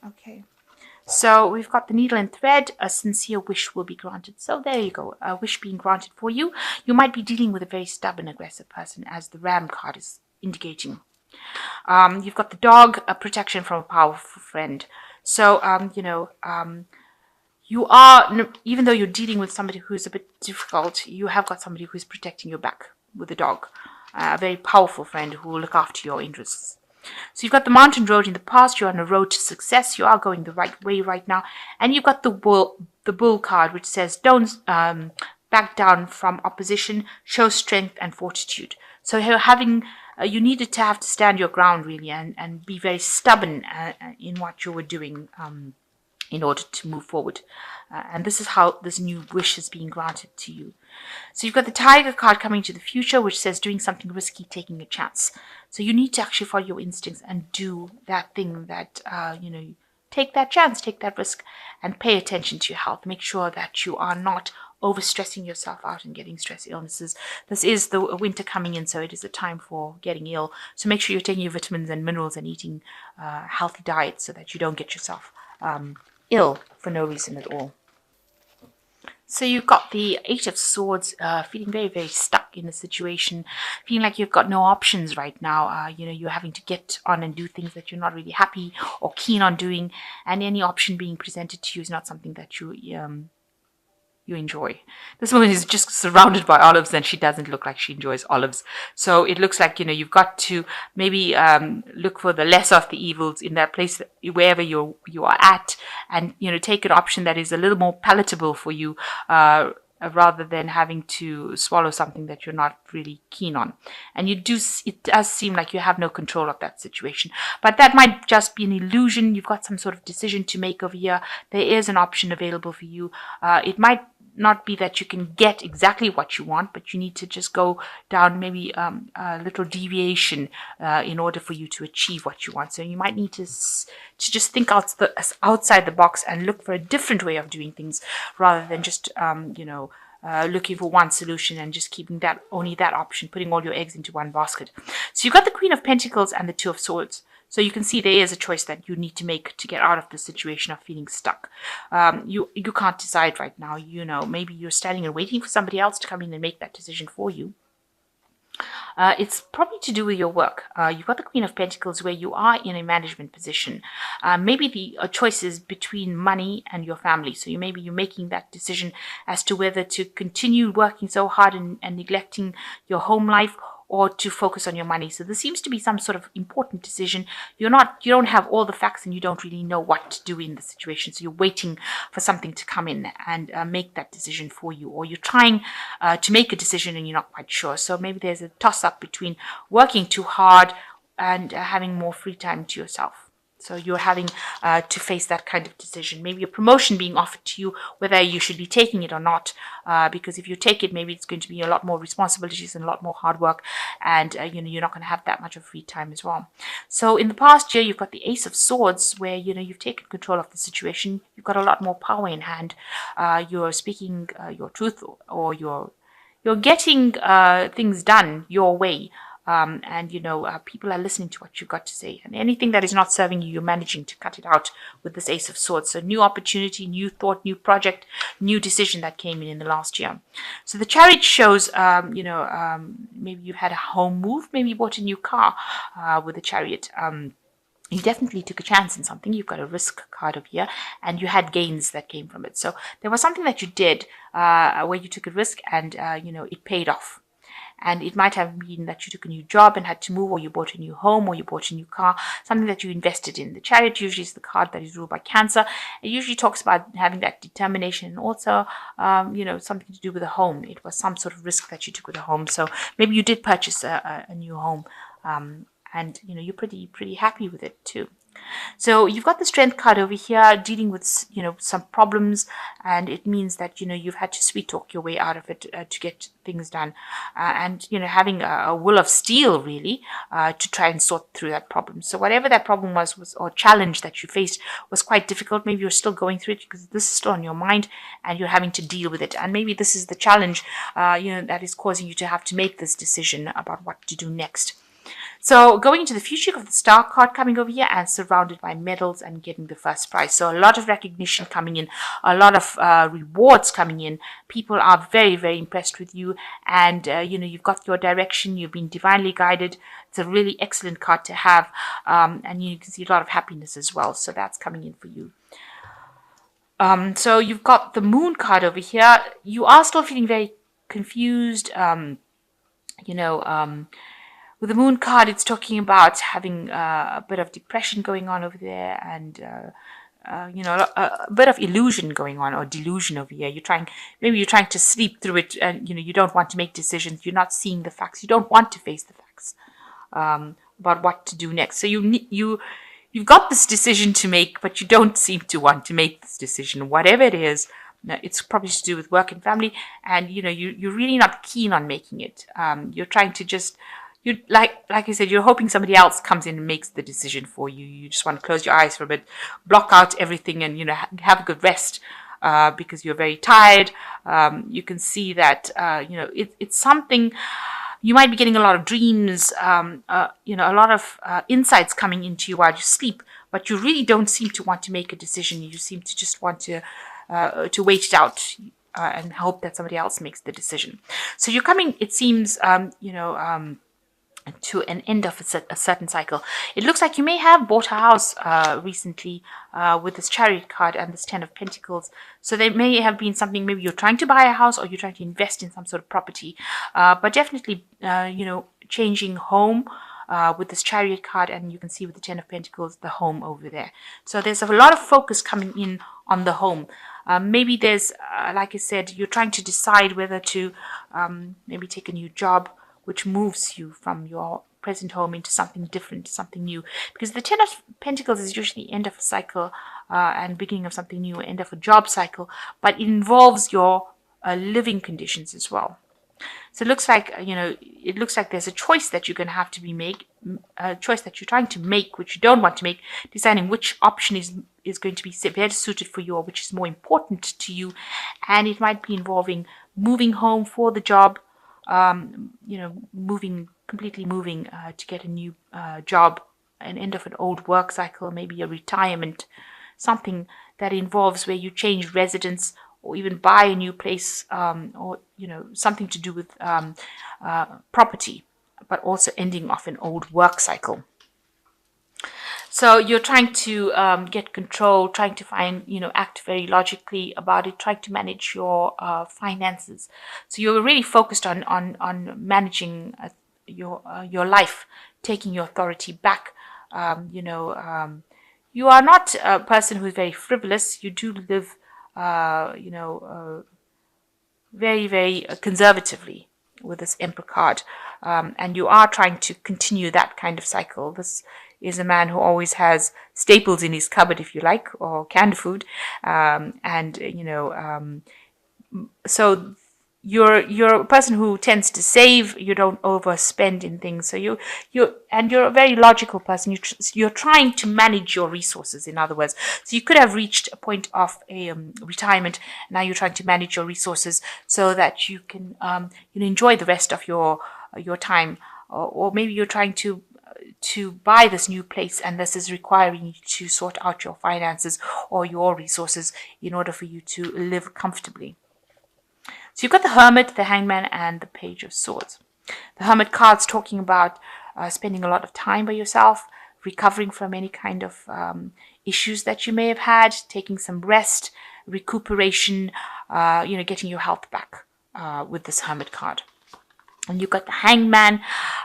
Okay. So we've got the needle and thread. A sincere wish will be granted. So there you go. A wish being granted for you. You might be dealing with a very stubborn, aggressive person, as the ram card is indicating. You've got the dog, a protection from a powerful friend. So, you are, even though you're dealing with somebody who's a bit difficult, you have got somebody who's protecting your back with the dog. A very powerful friend who will look after your interests. So you've got the mountain road in the past. You're on a road to success. You are going the right way right now. And you've got the bull card, which says don't back down from opposition. Show strength and fortitude. So you're having you needed to have to stand your ground really and be very stubborn in what you were doing in order to move forward. And this is how this new wish is being granted to you. So you've got the tiger card coming to the future, which says doing something risky, taking a chance. So you need to actually follow your instincts and do that thing that, take that chance, take that risk, and pay attention to your health. Make sure that you are not overstressing yourself out and getting stress illnesses. This is the winter coming in, so it is a time for getting ill. So make sure you're taking your vitamins and minerals and eating healthy diets so that you don't get yourself ill for no reason at all. So you've got the Eight of Swords, feeling very, very stuck in a situation, feeling like you've got no options right now. You're having to get on and do things that you're not really happy or keen on doing, and any option being presented to you is not something that you enjoy. This woman is just surrounded by olives and she doesn't look like she enjoys olives. So it looks like, you've got to maybe look for the less of the evils in that place, wherever you are at, and, take an option that is a little more palatable for you, rather than having to swallow something that you're not really keen on. And it does seem like you have no control of that situation. But that might just be an illusion. You've got some sort of decision to make over here. There is an option available for you. It might not be that you can get exactly what you want, but you need to just go down maybe a little deviation in order for you to achieve what you want. So you might need to just think outside the box and look for a different way of doing things rather than just looking for one solution and just keeping only that option, putting all your eggs into one basket. So you've got the Queen of Pentacles and the Two of Swords. So you can see there is a choice that you need to make to get out of the situation of feeling stuck. You can't decide right now. Maybe you're standing and waiting for somebody else to come in and make that decision for you. It's probably to do with your work. You've got the Queen of Pentacles where you are in a management position. Maybe the choice is between money and your family. So you're making that decision as to whether to continue working so hard and neglecting your home life, or to focus on your money. So there seems to be some sort of important decision. You don't have all the facts and you don't really know what to do in the situation. So you're waiting for something to come in and make that decision for you. Or you're trying to make a decision and you're not quite sure. So maybe there's a toss-up between working too hard and having more free time to yourself. So you're having to face that kind of decision. Maybe a promotion being offered to you, whether you should be taking it or not. Because if you take it, maybe it's going to be a lot more responsibilities and a lot more hard work. And, you're not going to have that much of free time as well. So in the past year, you've got the Ace of Swords where, you've taken control of the situation. You've got a lot more power in hand. You're speaking your truth, or you're getting things done your way. People are listening to what you've got to say, and anything that is not serving you, you're managing to cut it out with this Ace of Swords. So new opportunity, new thought, new project, new decision that came in the last year. So the Chariot shows, maybe you had a home move, maybe you bought a new car with the Chariot. You definitely took a chance in something. You've got a risk card over here, and you had gains that came from it. So there was something that you did where you took a risk, and it paid off. And it might have been that you took a new job and had to move, or you bought a new home, or you bought a new car, something that you invested in. The Chariot usually is the card that is ruled by Cancer. It usually talks about having that determination, and also, something to do with a home. It was some sort of risk that you took with a home. So maybe you did purchase a new home, and you're pretty happy with it too. So you've got the Strength card over here, dealing with some problems, and it means that you've had to sweet talk your way out of it to get things done, and having a will of steel really to try and sort through that problem. So whatever that problem was or challenge that you faced was quite difficult. Maybe you're still going through it because this is still on your mind and you're having to deal with it. And maybe this is the challenge that is causing you to have to make this decision about what to do next. So going into the future, you've got the star card coming over here and surrounded by medals and getting the first prize. So a lot of recognition coming in, a lot of rewards coming in. People are very, very impressed with you, and you've got your direction. You've been divinely guided. It's a really excellent card to have, and you can see a lot of happiness as well. So that's coming in for you. So you've got the moon card over here. You are still feeling very confused. With the moon card, it's talking about having a bit of depression going on over there, and a bit of illusion going on, or delusion over here. Maybe you're trying to sleep through it, and you don't want to make decisions. You're not seeing the facts. You don't want to face the facts about what to do next. So you've got this decision to make, but you don't seem to want to make this decision, whatever it is. It's probably to do with work and family, and you're really not keen on making it. You're trying to just, like I said, you're hoping somebody else comes in and makes the decision for you. You just want to close your eyes for a bit, block out everything, and have a good rest because you're very tired. You can see that it's something. You might be getting a lot of dreams, a lot of insights coming into you while you sleep, but you really don't seem to want to make a decision. You seem to just want to wait it out and hope that somebody else makes the decision. So you're coming, it seems, to an end of a certain cycle. It looks like you may have bought a house recently with this Chariot card and this Ten of Pentacles. So there may have been something, maybe you're trying to buy a house or you're trying to invest in some sort of property. But definitely, changing home with this Chariot card, and you can see with the Ten of Pentacles, the home over there. So there's a lot of focus coming in on the home. Maybe there's, like I said, you're trying to decide whether to maybe take a new job, which moves you from your present home into something different, something new. Because the Ten of Pentacles is usually end of a cycle and beginning of something new, end of a job cycle, but it involves your living conditions as well. So it looks like, there's a choice that you're going to have to a choice that you're trying to make, which you don't want to make, deciding which option is going to be better suited for you, or which is more important to you. And it might be involving moving home for the job, completely moving to get a new job, an end of an old work cycle, maybe a retirement, something that involves where you change residence or even buy a new place, or something to do with property, but also ending off an old work cycle. So you're trying to get control, trying to act very logically about it, trying to manage your finances. So you're really focused on managing your life, taking your authority back. You are not a person who's very frivolous. You do live, very, very conservatively with this Emperor card. And you are trying to continue that kind of cycle. This is a man who always has staples in his cupboard, if you like, or canned food. So you're a person who tends to save. You don't overspend in things. So you're a very logical person. You're trying to manage your resources, in other words. So you could have reached a point of a retirement. Now you're trying to manage your resources so that you can enjoy the rest of your time. Or maybe you're trying to buy this new place, and this is requiring you to sort out your finances or your resources in order for you to live comfortably. So you've got the Hermit, the Hangman, and the Page of Swords. The Hermit card's talking about spending a lot of time by yourself, recovering from any kind of issues that you may have had, taking some rest, recuperation, getting your health back with this Hermit card. And you've got the Hangman.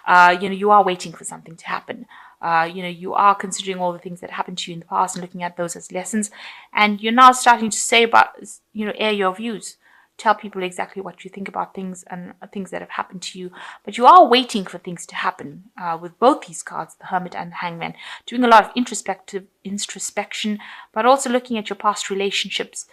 You are waiting for something to happen. You are considering all the things that happened to you in the past and looking at those as lessons. And you're now starting to say about, air your views. Tell people exactly what you think about things and things that have happened to you. But you are waiting for things to happen with both these cards, the Hermit and the Hangman, doing a lot of introspective introspection, but also looking at your past relationships,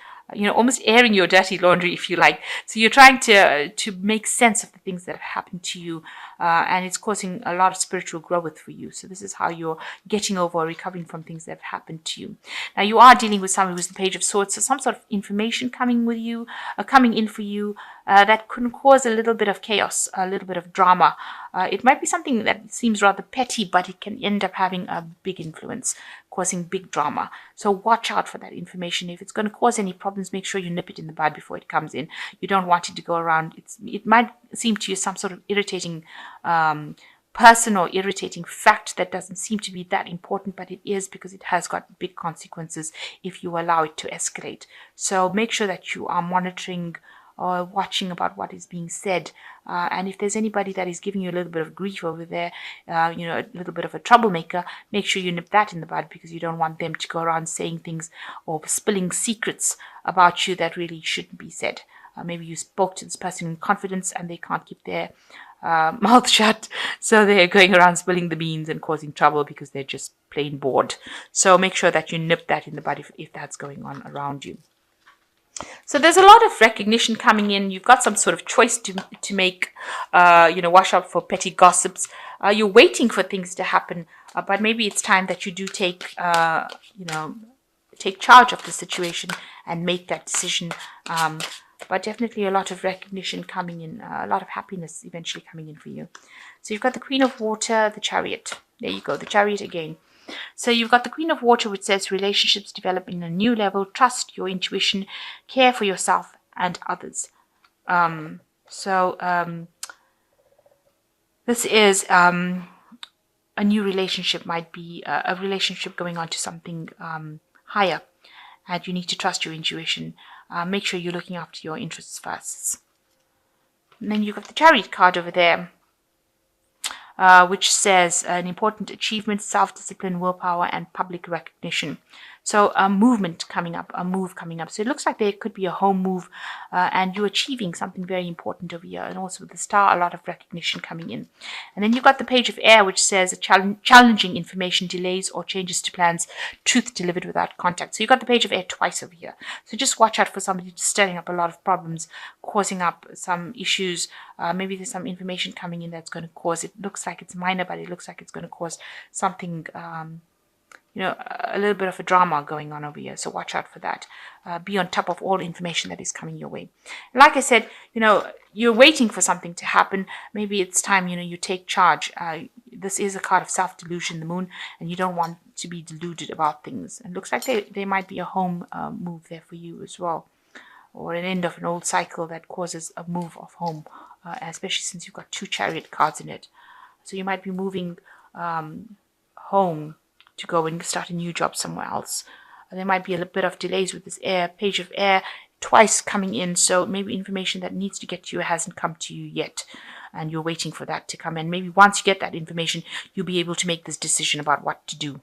almost airing your dirty laundry, if you like. So you're trying to make sense of the things that have happened to you, and it's causing a lot of spiritual growth for you. So this is how you're getting over or recovering from things that have happened to you. Now you are dealing with someone who's the Page of Swords, so some sort of information coming in for you that can cause a little bit of chaos, a little bit of drama. It might be something that seems rather petty, but it can end up having a big influence, causing big drama. So watch out for that information. If it's going to cause any problems, make sure you nip it in the bud before it comes in. You don't want it to go around. It might seem to you some sort of irritating person or irritating fact that doesn't seem to be that important, but it is, because it has got big consequences if you allow it to escalate. So make sure that you are monitoring or watching about what is being said. And if there's anybody that is giving you a little bit of grief over there, a little bit of a troublemaker, make sure you nip that in the bud, because you don't want them to go around saying things or spilling secrets about you that really shouldn't be said. Maybe you spoke to this person in confidence and they can't keep their mouth shut, so they're going around spilling the beans and causing trouble because they're just plain bored. So make sure that you nip that in the bud if that's going on around you. So there's a lot of recognition coming in. You've got some sort of choice to make. Watch out for petty gossips. You're waiting for things to happen, but maybe it's time that you do take charge of the situation and make that decision. But definitely a lot of recognition coming in, a lot of happiness eventually coming in for you. So you've got the Queen of Water, the Chariot. There you go, the Chariot again. So you've got the Queen of Water, which says relationships develop in a new level, trust your intuition, care for yourself and others. This is a new relationship, might be a relationship going on to something higher, and you need to trust your intuition. Make sure you're looking after your interests first. And then you've got the Chariot card over there, which says an important achievement, self-discipline, willpower, and public recognition. So a movement coming up, a move coming up. So it looks like there could be a home move, and you're achieving something very important over here. And also with the Star, a lot of recognition coming in. And then you've got the Page of Air, which says challenging information, delays or changes to plans, truth delivered without contact. So you've got the Page of Air twice over here. So just watch out for somebody stirring up a lot of problems, causing up some issues. Maybe there's some information coming in that's going to cause, it looks like it's minor, but it looks like it's going to cause something, a little bit of a drama going on over here. So watch out for that. Be on top of all information that is coming your way. Like I said, you're waiting for something to happen. Maybe it's time, you take charge. This is a card of self-delusion, the Moon, and you don't want to be deluded about things. And it looks like there might be a home move there for you as well, or an end of an old cycle that causes a move of home, especially since you've got two Chariot cards in it. So you might be moving home to go and start a new job somewhere else. There might be a bit of delays with this Page of Air twice coming in, so maybe information that needs to get to you hasn't come to you yet, and you're waiting for that to come in. Maybe once you get that information, you'll be able to make this decision about what to do.